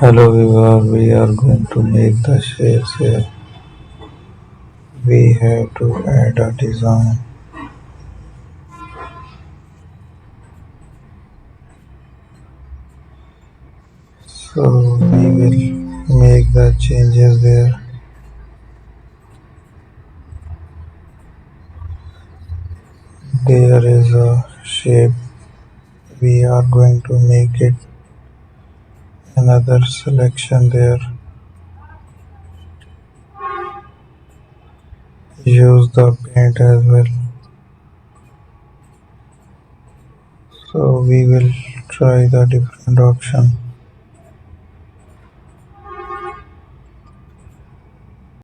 Hello viewer, we are going to make the shapes here. We have to add a design. So we will make the changes there. There is a shape. We are going to make it another selection there. Use the paint as well. So we will try the different option.